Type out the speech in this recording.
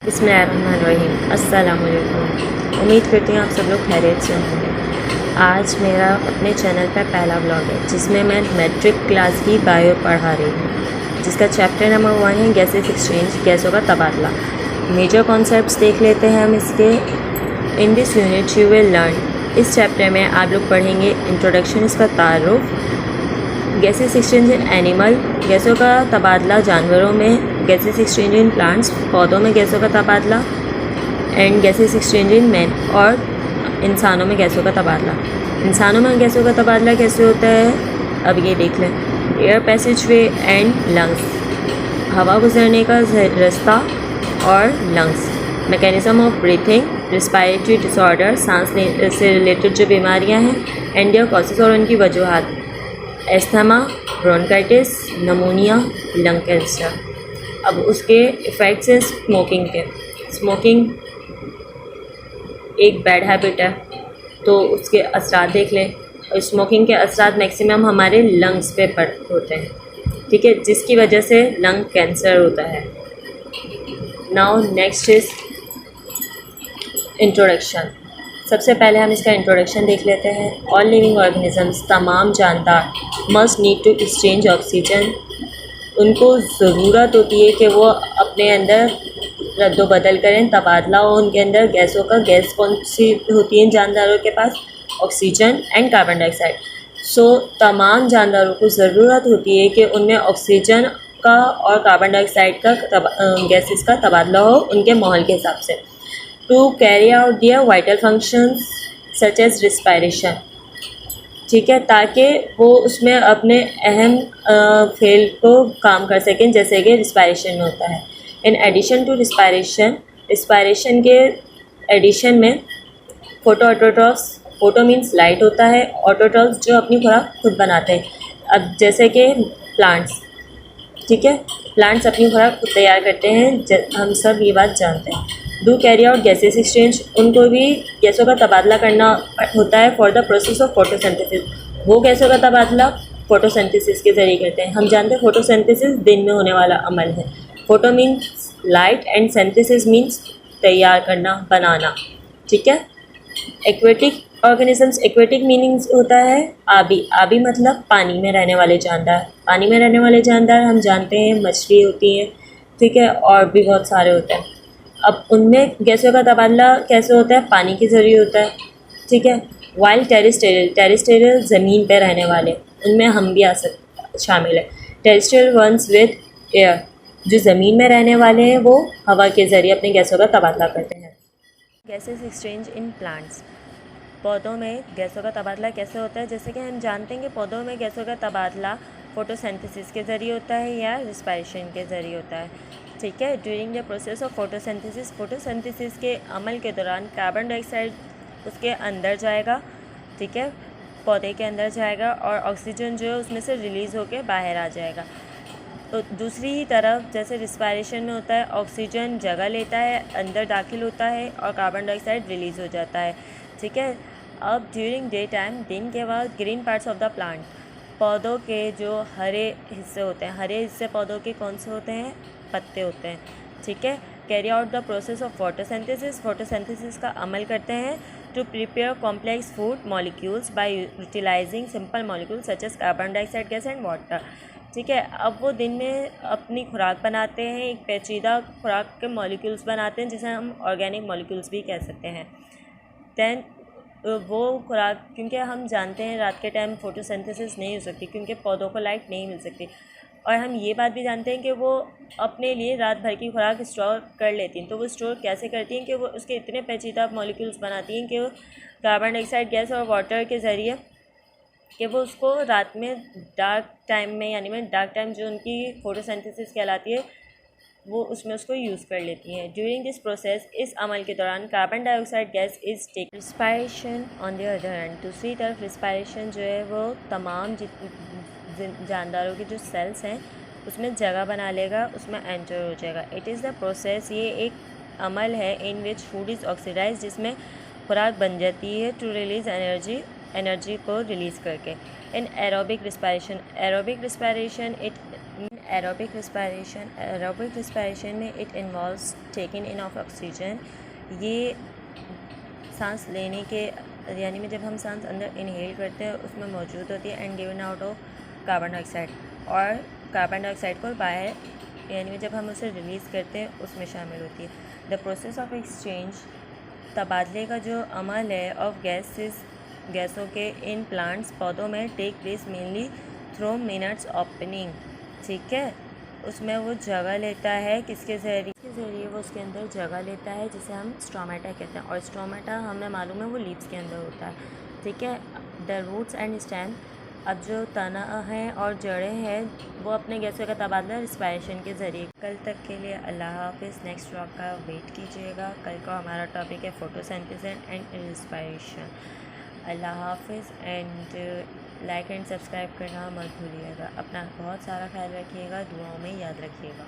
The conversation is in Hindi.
बिस्मिल्लाहिर्रहमानिर्रहीम। अस्सलाम वालेकुम। उम्मीद करती हूँ आप सब लोग खैरियत से होंगे। आज मेरा अपने चैनल पर पहला व्लॉग है जिसमें मैं मैट्रिक क्लास की बायो पढ़ा रही हूँ, जिसका चैप्टर नंबर 1 है गैसेस एक्सचेंज, गैसों का तबादला। मेजर कॉन्सेप्ट्स देख लेते हैं हम इसके। In this unit you will learn, इस चैप्टर में आप लोग पढ़ेंगे इंट्रोडक्शन, इसका तारुफ, गैसेस एक्सचेंज इन एनिमल, गैसों का तबादला जानवरों में, गैसेस एक्सचेंज इन प्लांट्स, पौधों में गैसों का तबादला, and gases exchange in man, और इंसानों में गैसों का तबादला। इंसानों में गैसों का तबादला कैसे होता है अब ये देख लें। Air passage way and lungs, हवा गुजरने का रास्ता और lungs. Mechanism of breathing, respiratory disorder, सांस से रिलेटेड जो बीमारियां हैं, एंड देयर कॉजेज और उनकी वजूहात, asthma, bronchitis, pneumonia, lung cancer. अब उसके इफ़ेक्ट्स हैं स्मोकिंग के। स्मोकिंग एक बैड हैबिट है, तो उसके असरात देख लें। और स्मोकिंग के असरात मैक्सिमम हमारे लंग्स पे होते हैं, ठीक है, जिसकी वजह से लंग कैंसर होता है। Now next is introduction. सबसे पहले हम इसका इंट्रोडक्शन देख लेते हैं। ऑल लिविंग ऑर्गेनिजम्स, तमाम जानदार, must need to exchange oxygen, उनको ज़रूरत होती है कि वो अपने अंदर रद्दोबदल करें, तबादला हो उनके अंदर गैसों का। गैस कौन सी होती है जानदारों के पास? Oxygen and carbon dioxide. So तमाम जानदारों को ज़रूरत होती है कि उनमें ऑक्सीजन का और कार्बन डाइऑक्साइड का गैसेस का तबादला हो उनके माहौल के हिसाब से, to carry out their vital functions such as respiration, ठीक है, ताकि वो उसमें अपने अहम फेल को काम कर सकें, जैसे कि रिस्पायरेशन में होता है। In addition to respiration, respiration के एडिशन में photo autotrophs, photo means light होता है, ऑटोट्रॉफ्स जो अपनी खुराक खुद बनाते हैं। अब जैसे कि प्लांट्स, ठीक है, प्लांट्स अपनी खुराक खुद तैयार करते हैं, हम सब ये बात जानते हैं। Do carry out gases exchange, उनको भी गैसों का तबादला करना होता है for the process of photosynthesis. वो गैसों का तबादला फोटोसिंथेसिस के ज़रिए करते हैं। हम जानते हैं फोटोसिंथेसिस दिन में होने वाला अमल है। Photo means light and synthesis means तैयार करना, बनाना, ठीक है। एक्वेटिक ऑर्गेनिजम्स, एक्वेटिक मीनिंग्स होता है आबी। आबी मतलब पानी में रहने वाले जानदार। पानी में रहने वाले जानदार हम जानते हैं मछली होती हैं, ठीक है, और भी बहुत सारे होते हैं। अब उनमें गैसों का तबादला कैसे होता है? पानी के ज़रिए होता है, ठीक है। वाइल्ड टेरेस्ट्रियल, टेरेस्ट्रियल ज़मीन पे रहने वाले, उनमें हम भी शामिल है। टेरेस्ट्रियल वंस विद एयर, जो ज़मीन में रहने वाले हैं वो हवा के ज़रिए अपने गैसों का तबादला करते हैं। गैसेस एक्सचेंज इन प्लांट्स, पौधों में गैसों का तबादला कैसे होता है? जैसे कि हम जानते हैं कि पौधों में गैसों का तबादला फोटोसिंथेसिस के ज़रिए होता है या रिस्पायरेशन के ज़रिए होता है, ठीक है। During the process of photosynthesis, photosynthesis के अमल के दौरान कार्बन डाइऑक्साइड उसके अंदर जाएगा, ठीक है, पौधे के अंदर जाएगा, और ऑक्सीजन जो है उसमें से रिलीज़ होकर बाहर आ जाएगा। तो दूसरी ही तरफ जैसे रिस्पायरेशन में होता है, ऑक्सीजन जगह लेता है, अंदर दाखिल होता है, और कार्बन डाइऑक्साइड रिलीज़ हो जाता है, ठीक है। अब ड्यूरिंग डे टाइम, दिन के बाद, green parts of the plant, पौधों के जो हरे हिस्से होते हैं, हरे हिस्से पौधों के कौन से होते हैं? पत्ते होते हैं, ठीक है। Carry out the process of photosynthesis, photosynthesis का अमल करते हैं to prepare complex food molecules by utilising simple molecules such as carbon dioxide gas and water, ठीक है। अब वो दिन में अपनी खुराक बनाते हैं, एक पेचीदा खुराक के मॉलिक्यूल्स बनाते हैं जिसे हम ऑर्गेनिक मॉलिक्यूल्स भी कह सकते हैं। दैन वो खुराक, क्योंकि हम जानते हैं रात के टाइम फोटोसिंथेसिस नहीं हो सकती क्योंकि पौधों को लाइट नहीं मिल सकती, और हम ये बात भी जानते हैं कि वो अपने लिए रात भर की खुराक स्टोर कर लेती हैं। तो वो स्टोर कैसे करती हैं कि वो उसके इतने पेचीदा मॉलिक्यूल्स बनाती हैं कि वो कार्बन डाइऑक्साइड गैस और वाटर के ज़रिए कि वो उसको रात में डार्क टाइम में, यानी में डार्क टाइम जो उनकी फोटोसिंथेसिस कहलाती है, वो उसमें उसको यूज़ कर लेती हैं। ड्यूरिंग दिस प्रोसेस, इस अमल के दौरान carbon dioxide gas is take. Respiration on the other hand, दूसरी तरफ रिस्पायरेशन जो है वो तमाम जानदारों के जो सेल्स हैं उसमें जगह बना लेगा, उसमें एंटर हो जाएगा। इट इज़ द प्रोसेस, ये एक अमल है, in which food is oxidise, जिसमें खुराक बन जाती है, टू रिलीज़ एनर्जी, एनर्जी को रिलीज़ करके। In aerobic respiration, aerobic respiration, it aerobic respiration में it involves taking in of oxygen. ये सांस लेने के यानी में जब हम सांस अंदर इनहेल करते हैं उसमें मौजूद होती है and given out of carbon dioxide, और कार्बन डाइऑक्साइड को बाहर यानी में जब हम उसे रिलीज़ करते हैं उसमें शामिल होती है। द प्रोसेस ऑफ एक्सचेंज, तबादले का जो अमल है, ऑफ गैसों के इन प्लांट्स, पौधों में, take place mainly through minutes opening. ठीक है, उसमें वो जगह लेता है किसके ज़रिए वो उसके अंदर जगह लेता है जिसे हम स्टोमेटा कहते हैं, और स्टोमेटा हमें मालूम है वो लीव्स के अंदर होता है। ठीक है, द रूट्स एंड स्टेम, अब जो तना है और जड़ें हैं वो अपने गैसों का तबादला रिस्पायरेशन के ज़रिए। कल तक के लिए अल्लाह हाफिज़। नेक्स्ट व्लॉग का वेट कीजिएगा। कल का हमारा टॉपिक है फोटोसिंथेसिस एंड रिस्पायरेशन। अल्लाह हाफिज़ एंड लाइक एंड सब्सक्राइब करना मत भूलिएगा। अपना बहुत सारा ख्याल रखिएगा, दुआओं में याद रखिएगा।